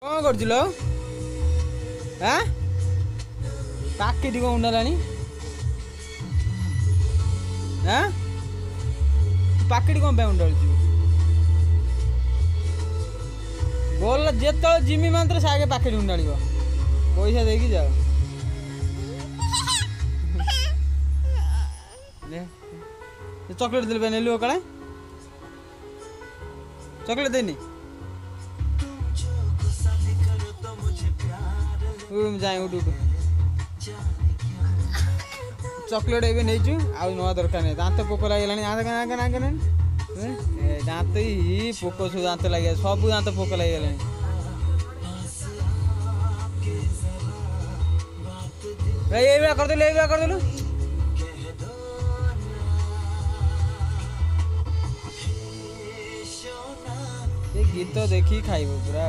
कौन कर पाकेटी कौन उंडालानी पाकेटी कौन पे उंडालु बोल जिते जिमी मंत्र से आगे पाकेटी उंडाल पैसा देकी जाओ चॉकलेट दिल पे नेलु कड़े चॉकलेट देनी जाए उठ उठ चॉकलेट एवं नहीं आ ना दरकार नहीं दांत पोक लगे दांत ही पोक सब दांत लगे सब दांत पोक लगे करदेलु गीत देखी खाइब पूरा।